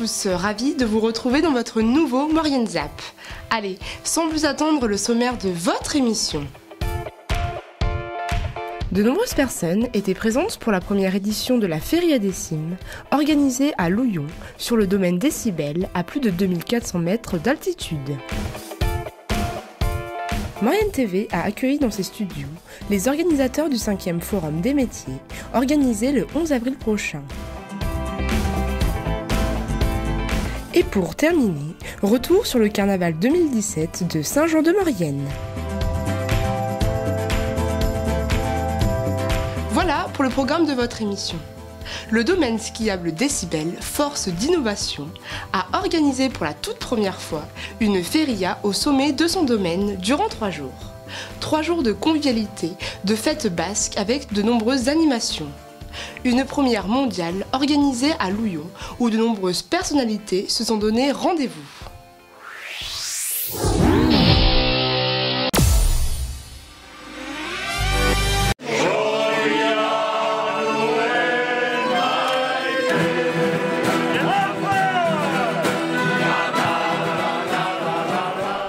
tous ravis de vous retrouver dans votre nouveau Maurienne Zap. Allez, sans plus attendre le sommaire de votre émission. De nombreuses personnes étaient présentes pour la première édition de la Feria des Cimes, organisée à Louillon, sur le domaine Décibel, à plus de 2400 mètres d'altitude. Maurienne TV a accueilli dans ses studios les organisateurs du 5e Forum des métiers, organisé le 11 avril prochain. Et pour terminer, retour sur le carnaval 2017 de Saint-Jean-de-Maurienne. Voilà pour le programme de votre émission. Le domaine skiable Décibel, force d'innovation, a organisé pour la toute première fois une feria au sommet de son domaine durant 3 jours. 3 jours de convivialité, de fêtes basques avec de nombreuses animations. Une première mondiale organisée à Louillon où de nombreuses personnalités se sont donné rendez-vous.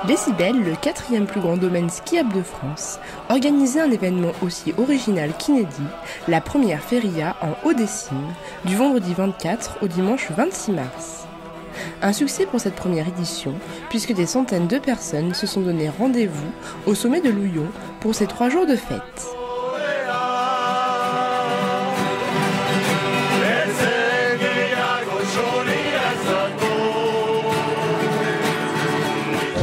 Décibel, le 4e plus grand domaine skiable de France, organisait un événement aussi original qu'inédit, la première feria en Haut-des-Cimes, du vendredi 24 au dimanche 26 mars. Un succès pour cette première édition, puisque des centaines de personnes se sont donné rendez-vous au sommet de Louillon pour ces 3 jours de fête.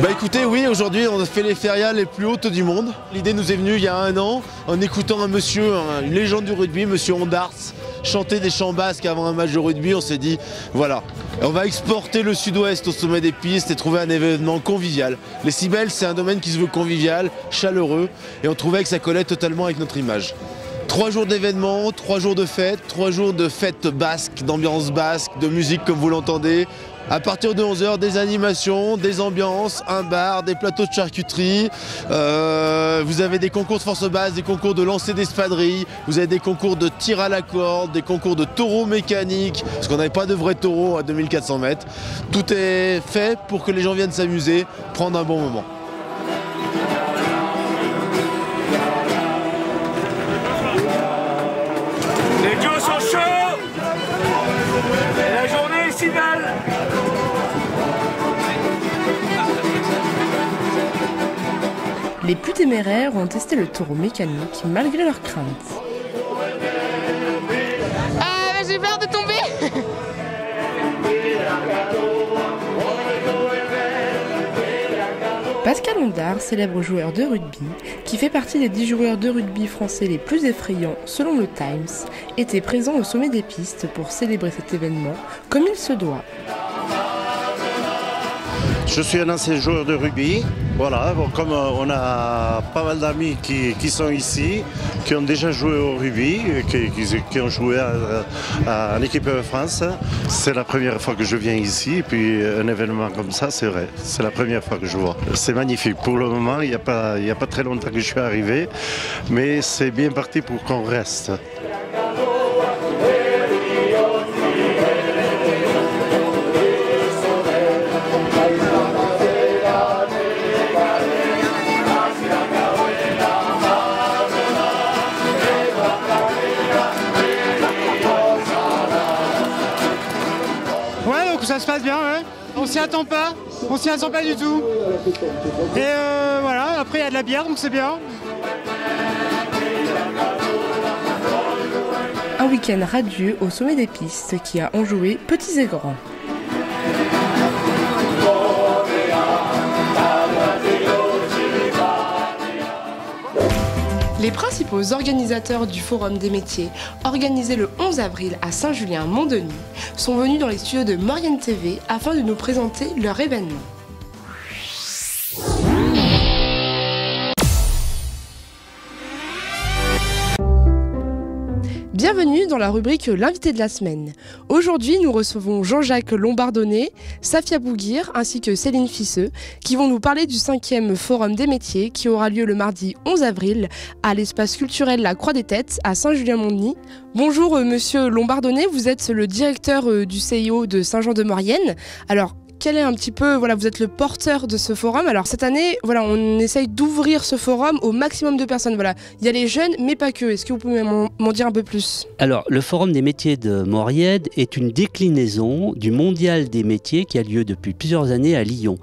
Bah écoutez, oui, aujourd'hui on a fait les férias les plus hautes du monde. L'idée nous est venue il y a 1 an en écoutant un monsieur, une légende du rugby, monsieur Ondarts, chanter des chants basques avant un match de rugby. On s'est dit, voilà, on va exporter le sud-ouest au sommet des pistes et trouver un événement convivial. Les Cibels, c'est un domaine qui se veut convivial, chaleureux, et on trouvait que ça collait totalement avec notre image. 3 jours d'événements, 3 jours de fêtes, 3 jours de fêtes basques, d'ambiance basque, de musique comme vous l'entendez. À partir de 11h, des animations, des ambiances, un bar, des plateaux de charcuterie. Vous avez des concours de force basse, des concours de lancer d'espadrilles. Vous avez des concours de tir à la corde, des concours de taureaux mécaniques. Parce qu'on n'avait pas de vrais taureaux à 2400 mètres. Tout est fait pour que les gens viennent s'amuser, prendre un bon moment. Les dieux sont chauds et la journée est si belle. Les plus téméraires ont testé le taureau mécanique malgré leurs craintes. J'ai peur de tomber. Pascal Ondard, célèbre joueur de rugby, qui fait partie des 10 joueurs de rugby français les plus effrayants selon le Times, était présent au sommet des pistes pour célébrer cet événement comme il se doit. Je suis un ancien joueur de rugby. Voilà, bon, comme on a pas mal d'amis qui sont ici, qui ont déjà joué au rugby, qui ont joué en équipe de France. C'est la première fois que je viens ici, et puis un événement comme ça, c'est vrai, c'est la première fois que je vois. C'est magnifique. Pour le moment, il n'y a pas très longtemps que je suis arrivé, mais c'est bien parti pour qu'on reste. Ça se passe bien, ouais. On s'y attend pas du tout. Et voilà, après il y a de la bière, donc c'est bien. Un week-end radieux au sommet des pistes qui a enjoué petits et grands. Les principaux organisateurs du Forum des métiers, organisé le 11 avril à Saint-Julien-Mont-Denis, sont venus dans les studios de Maurienne TV afin de nous présenter leur événement. Bienvenue dans la rubrique L'invité de la semaine. Aujourd'hui, nous recevons Jean-Jacques Lombardonnet, Safia Bouguir ainsi que Céline Fisseux qui vont nous parler du 5e Forum des métiers qui aura lieu le mardi 11 avril à l'espace culturel La Croix des Têtes à Saint-Julien-Mont-Denis. Bonjour monsieur Lombardonnet, vous êtes le directeur du CIO de Saint-Jean-de-Maurienne. Alors, quel est un petit peu, vous êtes le porteur de ce forum. Alors cette année, on essaye d'ouvrir ce forum au maximum de personnes. Il y a les jeunes, mais pas que. Est-ce que vous pouvez m'en dire un peu plus ? Alors, le Forum des métiers de Maurienne est une déclinaison du Mondial des métiers qui a lieu depuis plusieurs années à Lyon.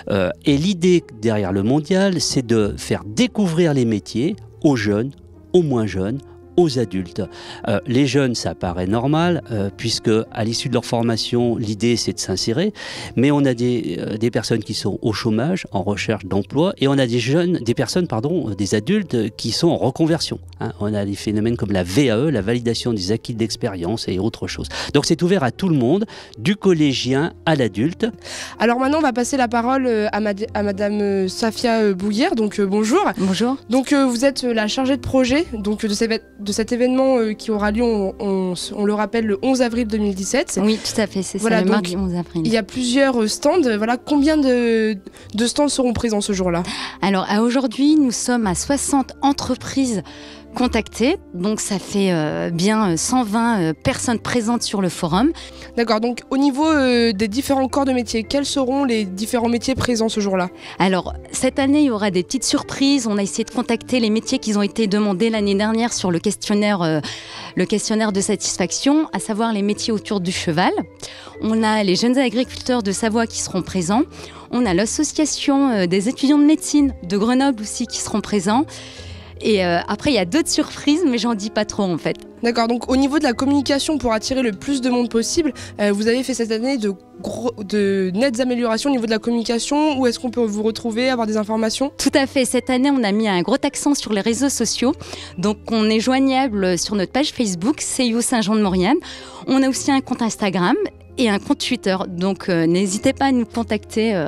Et l'idée derrière le Mondial, c'est de faire découvrir les métiers aux jeunes, aux moins jeunes, aux adultes. Les jeunes, ça paraît normal, puisque à l'issue de leur formation, l'idée c'est de s'insérer, mais on a des personnes qui sont au chômage, en recherche d'emploi, et on a des adultes qui sont en reconversion. On a des phénomènes comme la VAE, la validation des acquis d'expérience et autre chose. Donc c'est ouvert à tout le monde, du collégien à l'adulte. Alors maintenant, on va passer la parole à madame Safia Bouguir. Donc bonjour. Bonjour. Donc vous êtes la chargée de projet de cet événement qui aura lieu, on le rappelle, le 11 avril 2017. Oui, tout à fait, c'est ça, le mardi 11 avril. Il y a plusieurs stands. Combien de stands seront présents ce jour-là ? Alors, aujourd'hui, nous sommes à 60 entreprises contactées. Donc, ça fait bien 120 personnes présentes sur le forum. D'accord. Donc, au niveau des différents corps de métier, quels seront les différents métiers présents ce jour-là ? Alors, cette année, il y aura des petites surprises. On a essayé de contacter les métiers qui ont été demandés l'année dernière sur le questionnaire de satisfaction, à savoir les métiers autour du cheval. On a les jeunes agriculteurs de Savoie qui seront présents. On a l'association des étudiants de médecine de Grenoble aussi qui seront présents. Et après, il y a d'autres surprises, mais j'en dis pas trop en fait. D'accord, donc au niveau de la communication pour attirer le plus de monde possible, vous avez fait cette année de nettes améliorations au niveau de la communication. Où est-ce qu'on peut vous retrouver, avoir des informations ? Tout à fait, cette année on a mis un gros accent sur les réseaux sociaux. Donc on est joignable sur notre page Facebook, CIO Saint-Jean-de-Maurienne. On a aussi un compte Instagram et un compte Twitter. Donc n'hésitez pas à nous contacter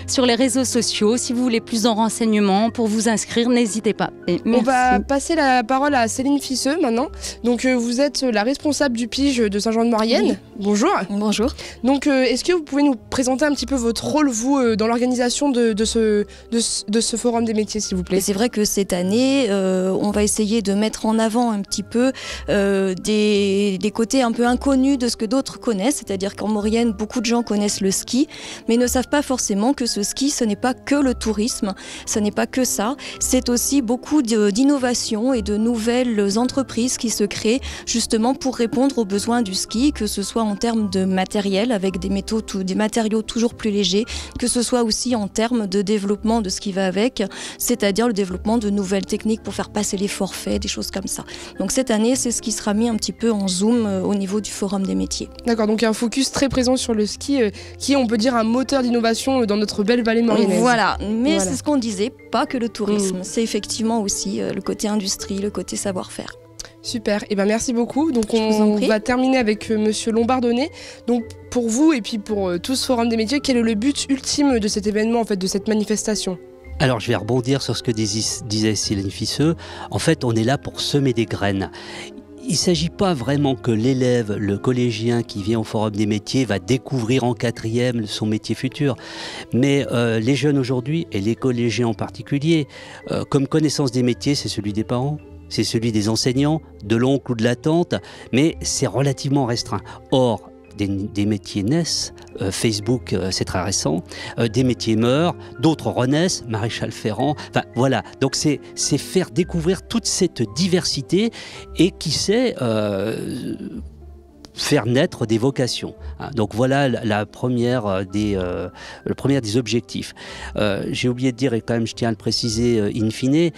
sur les réseaux sociaux. Si vous voulez plus de renseignements pour vous inscrire, n'hésitez pas. Et merci. On va passer la parole à Céline Fisseux maintenant. Donc vous êtes la responsable du PIGE de Saint-Jean-de-Maurienne. Oui. Bonjour. Bonjour. Donc est-ce que vous pouvez nous présenter un petit peu votre rôle, vous, dans l'organisation de ce forum des métiers, s'il vous plaît ? C'est vrai que cette année, on va essayer de mettre en avant un petit peu des côtés un peu inconnus de ce que d'autres connaissent, c'est-à-dire qu'en Maurienne, beaucoup de gens connaissent le ski, mais ne savent pas forcément que ce ski, ce n'est pas que le tourisme, ce n'est pas que ça, c'est aussi beaucoup d'innovations et de nouvelles entreprises qui se créent justement pour répondre aux besoins du ski, que ce soit en termes de matériel avec des matériaux toujours plus légers, que ce soit aussi en termes de développement de ce qui va avec, c'est-à-dire le développement de nouvelles techniques pour faire passer les forfaits, des choses comme ça. Donc cette année, c'est ce qui sera mis un petit peu en zoom au niveau du Forum des métiers. D'accord, donc il y a un focus très présent sur le ski qui est, on peut dire, un moteur d'innovation dans notre belle vallée mauriennaise. Voilà, mais c'est ce qu'on disait, pas que le tourisme, c'est effectivement aussi le côté industrie, le côté savoir-faire. Super, et merci beaucoup. Donc on va terminer avec monsieur Lombardonnet. Donc pour vous et puis pour tout ce forum des métiers, quel est le but ultime de cet événement, en fait, de cette manifestation ? Alors, je vais rebondir sur ce que disait Céline Fisseux. En fait, on est là pour semer des graines. Il ne s'agit pas vraiment que l'élève, le collégien qui vient au Forum des métiers va découvrir en 4e son métier futur. Mais les jeunes aujourd'hui, et les collégiens en particulier, comme connaissance des métiers, c'est celui des parents, c'est celui des enseignants, de l'oncle ou de la tante, mais c'est relativement restreint. Or, des métiers naissent, Facebook c'est très récent, des métiers meurent, d'autres renaissent, Maréchal Ferrand, enfin voilà, donc c'est faire découvrir toute cette diversité et qui sait faire naître des vocations. Donc voilà le premier des objectifs. J'ai oublié de dire, et quand même je tiens à le préciser in fine,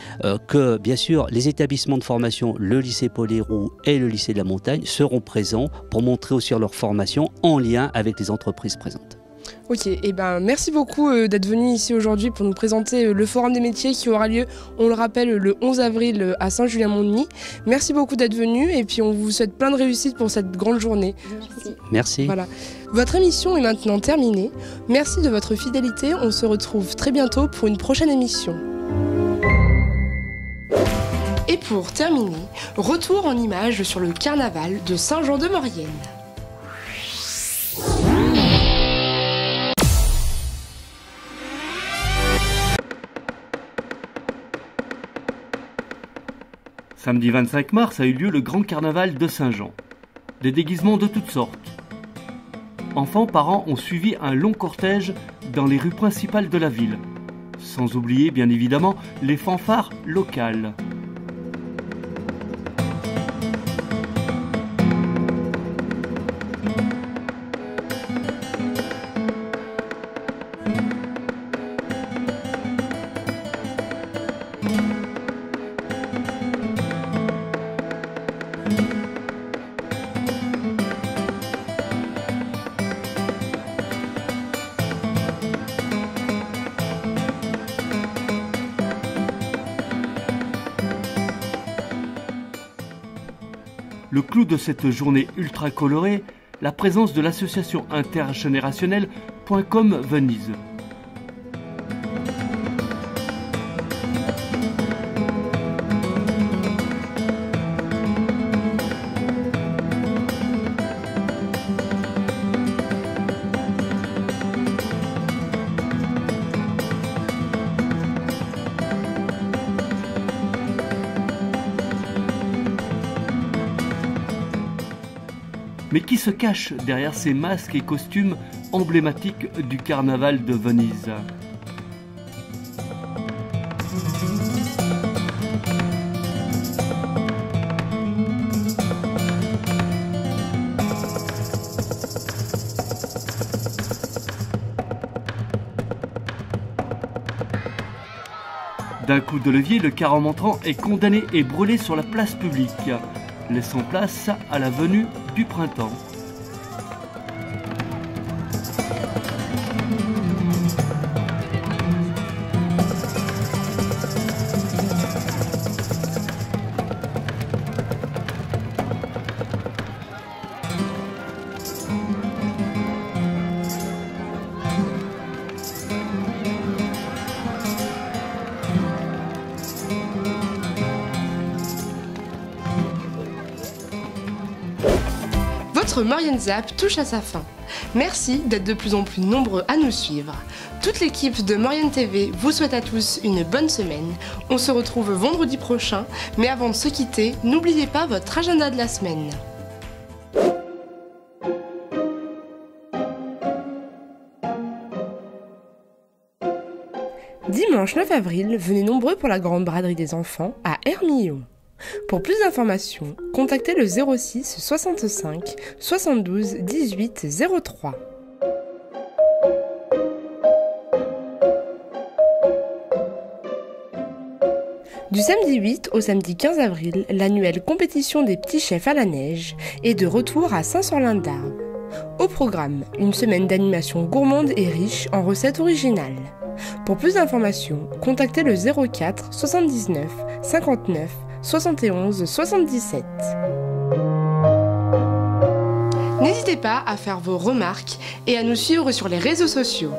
que bien sûr les établissements de formation, le lycée Paul-Héroux et le lycée de la Montagne seront présents pour montrer aussi leur formation en lien avec les entreprises présentes. Ok, et merci beaucoup d'être venu ici aujourd'hui pour nous présenter le Forum des métiers qui aura lieu, on le rappelle, le 11 avril à Saint-Julien-Mont-Denis. Merci beaucoup d'être venu et puis on vous souhaite plein de réussite pour cette grande journée. Merci. Voilà. Votre émission est maintenant terminée. Merci de votre fidélité. On se retrouve très bientôt pour une prochaine émission. Et pour terminer, retour en images sur le carnaval de Saint-Jean-de-Maurienne. Samedi 25 mars a eu lieu le grand carnaval de Saint-Jean. Des déguisements de toutes sortes. Enfants, parents ont suivi un long cortège dans les rues principales de la ville. Sans oublier, bien évidemment, les fanfares locales. Le clou de cette journée ultra colorée, la présence de l'association intergénérationnelle Point Com Venise. Mais qui se cache derrière ces masques et costumes emblématiques du carnaval de Venise? D'un coup de levier, le car en montrant est condamné et brûlé sur la place publique, laissant place à la venue du printemps. Votre Maurienne Zap touche à sa fin. Merci d'être de plus en plus nombreux à nous suivre. Toute l'équipe de Maurienne TV vous souhaite à tous une bonne semaine. On se retrouve vendredi prochain, mais avant de se quitter, n'oubliez pas votre agenda de la semaine. Dimanche 9 avril, venez nombreux pour la grande braderie des enfants à Hermillon. Pour plus d'informations, contactez le 06 65 72 18 03. Du samedi 8 au samedi 15 avril, l'annuelle compétition des petits chefs à la neige est de retour à Saint-Sorlin-d'Arve. Au programme, une semaine d'animation gourmande et riche en recettes originales. Pour plus d'informations, contactez le 04 79 59 71 77. N'hésitez pas à faire vos remarques et à nous suivre sur les réseaux sociaux.